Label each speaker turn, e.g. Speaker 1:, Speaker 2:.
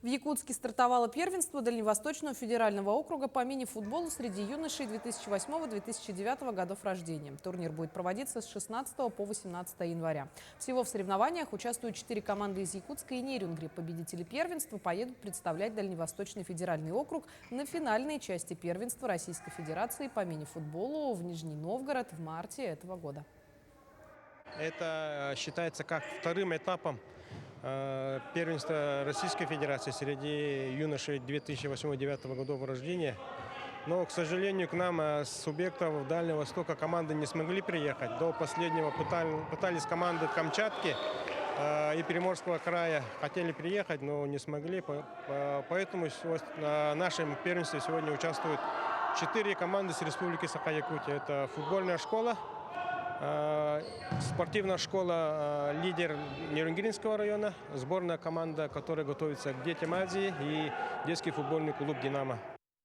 Speaker 1: В Якутске стартовало первенство Дальневосточного федерального округа по мини-футболу среди юношей 2008-2009 годов рождения. Турнир будет проводиться с 16 по 18 января. Всего в соревнованиях участвуют 4 команды из Якутска и Нерюнгри. Победители первенства поедут представлять Дальневосточный федеральный округ на финальной части первенства Российской Федерации по мини-футболу в Нижний Новгород в марте этого года.
Speaker 2: Это считается как вторым этапом первенства Российской Федерации среди юношей 2008-2009 годов рождения. Но, к сожалению, к нам с субъектов Дальнего Востока команды не смогли приехать. До последнего пытались команды Камчатки и Приморского края. Хотели приехать, но не смогли. Поэтому на нашем первенстве сегодня участвуют 4 команды с Республики Саха-Якутия. Это футбольная школа, спортивная школа «Лидер» Нерюнгринского района, сборная команда, которая готовится к детям Азии, и детский футбольный клуб «Динамо».